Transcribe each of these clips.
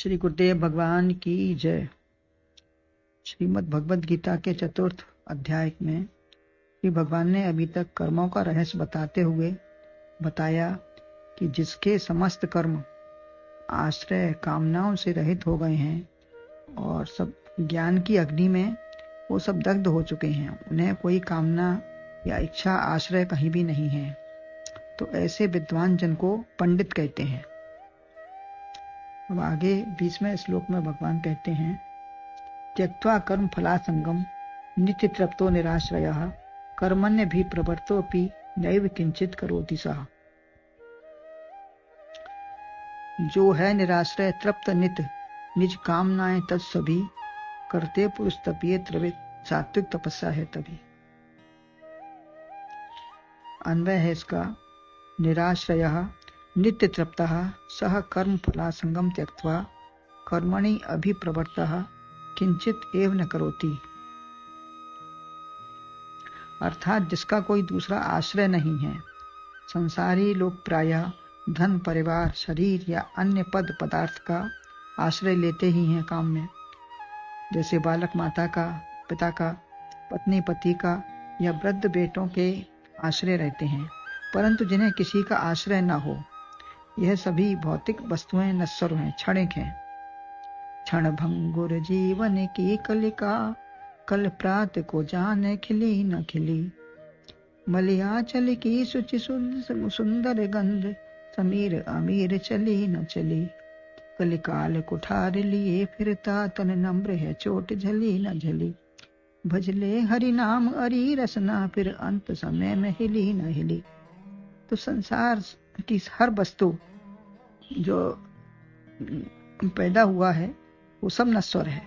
श्री गुरुदेव भगवान की जय। श्रीमद् भगवद गीता के चतुर्थ अध्याय में श्री भगवान ने अभी तक कर्मों का रहस्य बताते हुए बताया कि जिसके समस्त कर्म आश्रय कामनाओं से रहित हो गए हैं और सब ज्ञान की अग्नि में वो सब दग्ध हो चुके हैं, उन्हें कोई कामना या इच्छा आश्रय कहीं भी नहीं है, तो ऐसे विद्वान जन को पंडित कहते हैं। अब आगे 20वें श्लोक में भगवान कहते हैं, त्यक्त्वा कर्म फलासंगम नित्य तृप्तो निराश्रयः कर्मण्य भी प्रवर्तोपि नैव किंचित करोति सः। जो है निराश्रय तृप्त नित्य निज कामनाएं तत्सभी करते पुरुष तपिये त्रिविध सात्विक तपस्या है तभी। अन्वय है इसका, निराश्रयः नित्य तृप्तः सह कर्म फलासंगम त्यक्त्वा कर्मणि अभिप्रवृत्तः किंचित एव न करोति। अर्थात जिसका कोई दूसरा आश्रय नहीं है। संसारी लोग प्रायः धन, परिवार, शरीर या अन्य पद पदार्थ का आश्रय लेते ही हैं काम में, जैसे बालक माता का, पिता का, पत्नी पति का या वृद्ध बेटों के आश्रय रहते हैं, परंतु जिन्हें किसी का आश्रय न हो, यह सभी भौतिक वस्तुएं नश्वर हैं, क्षणिक हैं। क्षण भंगुर जीवन की कलिका कल प्रात को जाने खिली न खिली। मलियाचल की शुचि सुंदर गंध समीर अमीर चली न चली। कलिकाल कुठार लिए फिरता तन नम्र है चोट झली न झली। भजले हरि नाम अरी रसना फिर अंत समय में हिली न हिली। तो संसार की हर वस्तु जो पैदा हुआ है वो सब नश्वर है,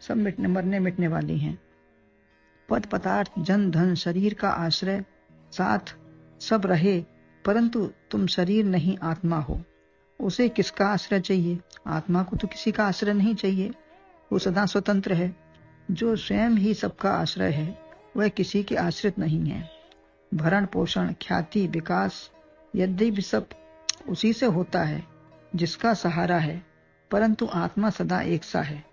सब मरने मिटने वाली हैं। पद पदार्थ, जन धन, शरीर का आश्रय साथ सब रहे, परंतु तुम शरीर नहीं आत्मा हो, उसे किसका आश्रय चाहिए? आत्मा को तो किसी का आश्रय नहीं चाहिए, वो सदा स्वतंत्र है। जो स्वयं ही सबका आश्रय है वह किसी के आश्रित नहीं है। भरण पोषण, ख्याति, विकास यद्यपि सब उसी से होता है जिसका सहारा है, परंतु आत्मा सदा एक सा है।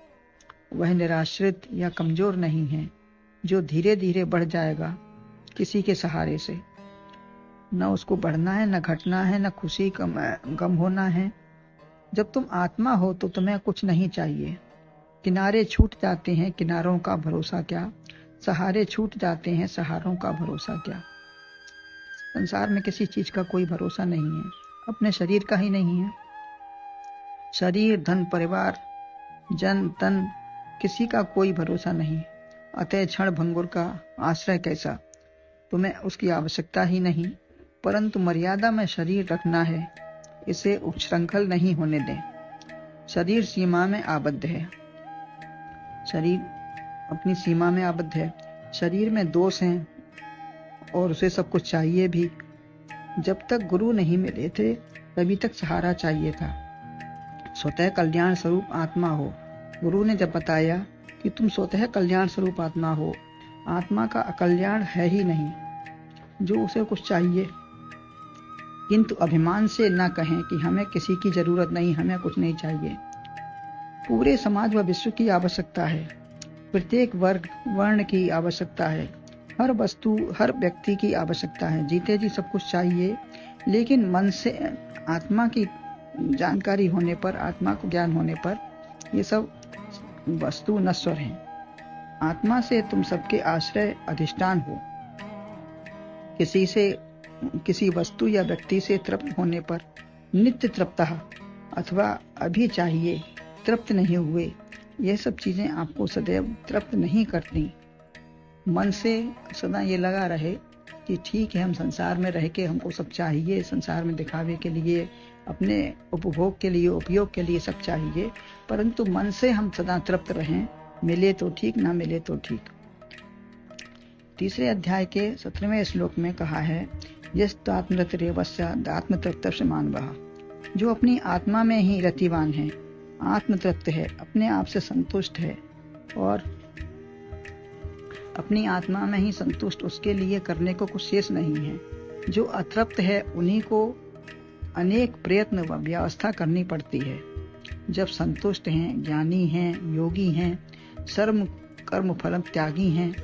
वह निराश्रित या कमजोर नहीं है, जो धीरे धीरे बढ़ जाएगा किसी के सहारे से। न उसको बढ़ना है, न घटना है, न खुशी गम होना है। जब तुम आत्मा हो तो तुम्हें कुछ नहीं चाहिए। किनारे छूट जाते हैं, किनारों का भरोसा क्या। सहारे छूट जाते हैं, सहारों का भरोसा क्या। संसार में किसी चीज का कोई भरोसा नहीं है, अपने शरीर का ही नहीं है। शरीर, धन, परिवार, जन तन, किसी का कोई भरोसा नहीं। अतः क्षण भंगुर का आश्रय कैसा? तुम्हें उसकी आवश्यकता ही नहीं, परंतु मर्यादा में शरीर रखना है, इसे उच्छृंखल नहीं होने दें। शरीर सीमा में आबद्ध है, शरीर अपनी सीमा में आबद्ध है। शरीर में दोष हैं और उसे सब कुछ चाहिए भी। जब तक गुरु नहीं मिले थे तभी तक सहारा चाहिए था। स्वतः कल्याण स्वरूप आत्मा हो। गुरु ने जब बताया कि तुम स्वतः कल्याण स्वरूप आत्मा हो, आत्मा का अकल्याण है ही नहीं, जो उसे कुछ चाहिए। किंतु अभिमान से न कहें कि हमें किसी की जरूरत नहीं, हमें कुछ नहीं चाहिए। पूरे समाज व विश्व की आवश्यकता है, प्रत्येक वर्ग वर्ण की आवश्यकता है, हर वस्तु हर व्यक्ति की आवश्यकता है। जीते जी सब कुछ चाहिए, लेकिन मन से आत्मा की जानकारी होने पर, आत्मा को ज्ञान होने पर ये सब वस्तु नश्वर हैं। आत्मा से तुम सबके आश्रय अधिष्ठान हो। किसी वस्तु या व्यक्ति से तृप्त होने पर नित्य तृप्तः अथवा अभी चाहिए तृप्त नहीं हुए, यह सब चीजें आपको सदैव तृप्त नहीं करती। मन से सदा ये लगा रहे कि ठीक है, हम संसार में रह के हमको सब चाहिए, संसार में दिखावे के लिए, अपने उपभोग के लिए, उपयोग के लिए सब चाहिए, परंतु मन से हम सदा तृप्त रहें, मिले तो ठीक, ना मिले तो ठीक। तीसरे अध्याय के 17वें श्लोक में कहा है, यस्त्वात्मरतिरेवस्यादात्मतृप्तस्य मानवः। जो अपनी आत्मा में ही रतिवान है, आत्मतृप्त है, अपने आप से संतुष्ट है और अपनी आत्मा में ही संतुष्ट, उसके लिए करने को कुछ शेष नहीं है। जो अतृप्त है उन्हीं को अनेक प्रयत्न व व्यवस्था करनी पड़ती है। जब संतुष्ट हैं, ज्ञानी हैं, योगी हैं, सर्व कर्म फल त्यागी हैं,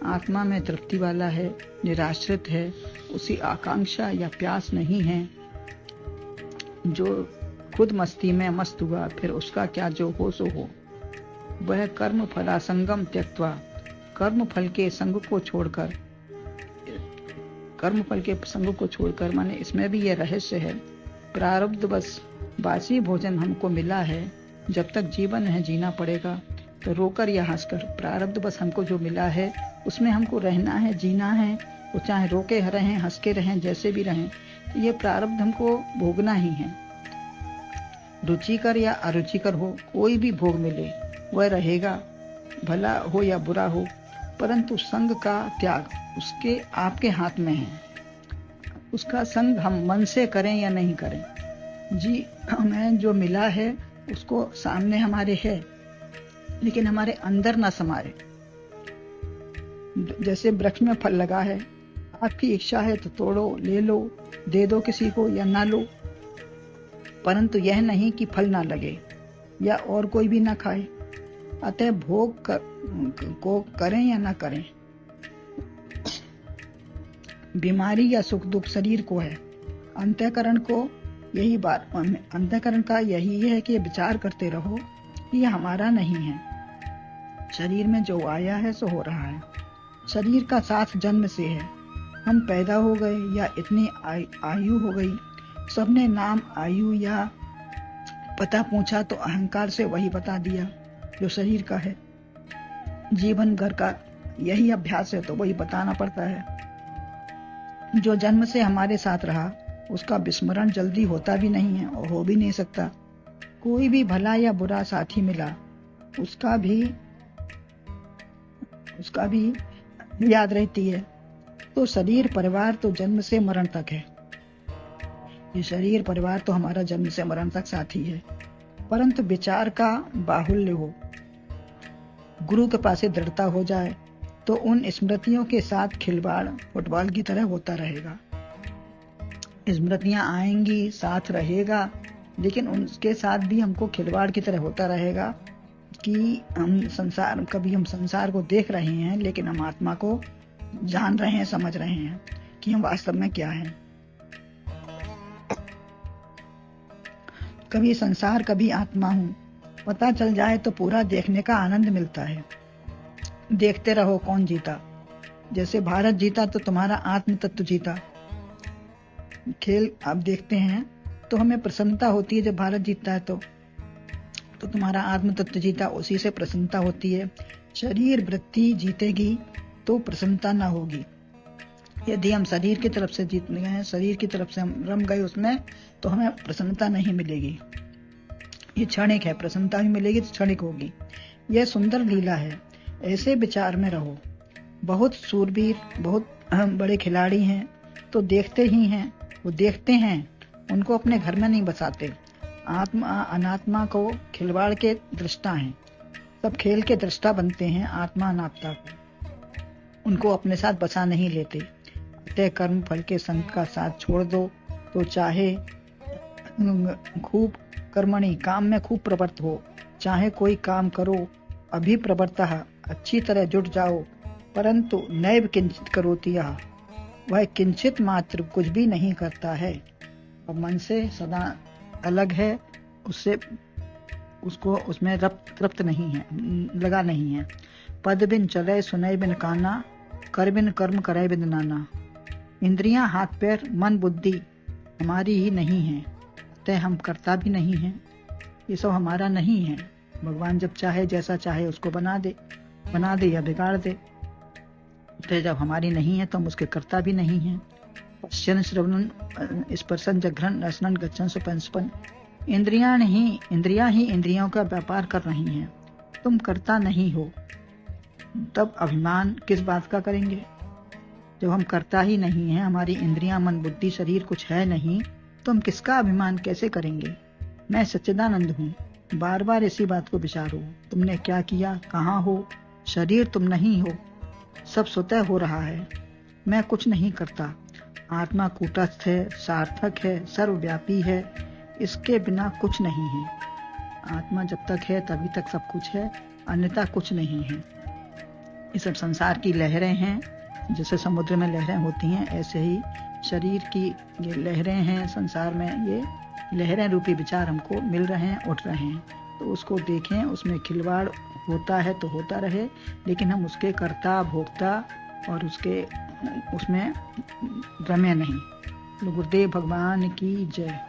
आत्मा में तृप्ति वाला है, निराश्रित है, उसी आकांक्षा या प्यास नहीं है, जो खुद मस्ती में मस्त हुआ, फिर उसका क्या जो हो सो हो। वह कर्म फलासंगम त्यक्त्वा, कर्म फल के संग को छोड़कर माने इसमें भी यह रहस्य है। प्रारब्ध बस बासी भोजन हमको मिला है, जब तक जीवन है जीना पड़ेगा, तो रोकर या हंसकर। प्रारब्ध बस हमको जो मिला है उसमें हमको रहना है, जीना है, वो चाहे रोके रहें, हंस के रहें, जैसे भी रहें, ये प्रारब्ध हमको भोगना ही है। रुचिकर या अरुचिकर हो, कोई भी भोग मिले वह रहेगा, भला हो या बुरा हो, परंतु संग का त्याग उसके आपके हाथ में है। उसका संग हम मन से करें या नहीं करें। जी, हमें जो मिला है उसको सामने हमारे है, लेकिन हमारे अंदर ना समारे। जैसे वृक्ष में फल लगा है, आपकी इच्छा है तो तोड़ो, ले लो, दे दो किसी को या ना लो, परंतु यह नहीं कि फल ना लगे या और कोई भी ना खाए। अतः भोग को करें या ना करें, बीमारी या सुख दुख शरीर को है। अंतःकरण का यही है कि विचार करते रहो कि यह हमारा नहीं है। शरीर में जो आया है सो हो रहा है। शरीर का साथ जन्म से है। हम पैदा हो गए या इतनी आयु हो गई, सबने नाम, आयु या पता पूछा तो अहंकार से वही बता दिया जो शरीर का है। जीवन भर का यही अभ्यास है तो वही बताना पड़ता है। जो जन्म से हमारे साथ रहा उसका विस्मरण जल्दी होता भी नहीं है और हो भी नहीं सकता। कोई भी भला या बुरा साथी मिला उसका भी याद रहती है। तो शरीर परिवार तो जन्म से मरण तक है। ये शरीर परिवार तो हमारा जन्म से मरण तक साथी है, परंतु विचार का बाहुल्य हो, गुरु के पास दृढ़ता हो जाए तो उन स्मृतियों के साथ खिलवाड़ फुटबॉल की तरह होता रहेगा। स्मृतियां आएंगी, साथ रहेगा, लेकिन उनके साथ भी हमको खिलवाड़ की तरह होता रहेगा कि हम संसार को देख रहे हैं, लेकिन हम आत्मा को जान रहे हैं, समझ रहे हैं कि हम वास्तव में क्या हैं। कभी संसार कभी आत्मा हूँ, पता चल जाए तो पूरा देखने का आनंद मिलता है। देखते रहो कौन जीता। जैसे भारत जीता तो तुम्हारा आत्म तत्व जीता। खेल आप देखते हैं तो हमें प्रसन्नता होती है। जब भारत जीतता है तो तुम्हारा आत्म तत्व जीता, उसी से प्रसन्नता होती है। शरीर वृत्ति जीतेगी तो प्रसन्नता ना होगी। यदि हम शरीर की तरफ से जीत गए हैं, शरीर की तरफ से हम रम गए उसमें, तो हमें प्रसन्नता नहीं मिलेगी। ये क्षणिक है, प्रसन्नता भी मिलेगी तो क्षणिक होगी। यह सुंदर लीला है। ऐसे विचार में रहो। बहुत सूरवीर, बहुत बड़े खिलाड़ी हैं तो देखते ही हैं, वो देखते हैं, उनको अपने घर में नहीं बसाते। आत्मा अनात्मा को खिलवाड़ के दृष्टा हैं, सब खेल के दृष्टा बनते हैं। आत्मा अनात्मा को उनको अपने साथ बसा नहीं लेते। अतः कर्म फल के संग का साथ छोड़ दो, तो चाहे खूब कर्मणि, काम में खूब प्रवृत्त हो, चाहे कोई काम करो, अभी प्रवृत्तः, अच्छी तरह जुट जाओ, परंतु नैव किंचित करोति यः, वह किंचित मात्र कुछ भी नहीं करता है और मन से सदा अलग है, उसमें तृप्त नहीं है, लगा नहीं है। पद बिन चले सुनय बिन काना, कर बिन कर्म करे बिन नाना। इंद्रियां, हाथ पैर, मन बुद्धि हमारी ही नहीं है, अतः हम करता भी नहीं है। ये सब हमारा नहीं है। भगवान जब चाहे, जैसा चाहे उसको बना दे या बिगाड़ दे। तो जब हमारी नहीं है तो हम उसके करता भी नहीं है। पश्यन श्रवणन स्पर्शन जघ्रन रसनन गच्छन सुपंसपन। इंद्रियां ही इंद्रियों का व्यापार कर रही हैं, तुम करता नहीं हो, तब अभिमान किस बात का करेंगे? जब हम करता ही नहीं है, हमारी इंद्रियां, मन, बुद्धि, शरीर कुछ है नहीं, तो हम किसका अभिमान कैसे करेंगे? मैं सच्चिदानंद हूँ। बार बार इसी बात को विचारो। तुमने क्या किया, कहाँ हो? शरीर तुम नहीं हो, सब स्वतः हो रहा है। मैं कुछ नहीं करता, आत्मा कूटस्थ है, सार्थक है, सर्वव्यापी है, इसके बिना कुछ नहीं है। आत्मा जब तक है तभी तक सब कुछ है, अन्यथा कुछ नहीं है। ये सब संसार की लहरें हैं, जैसे समुद्र में लहरें होती हैं, ऐसे ही शरीर की ये लहरें हैं। संसार में ये लहरें रूपी विचार हमको मिल रहे हैं, उठ रहे हैं, तो उसको देखें। उसमें खिलवाड़ होता है तो होता रहे, लेकिन हम उसके कर्ता भोक्ता और उसमें रमे नहीं। गुरुदेव भगवान की जय।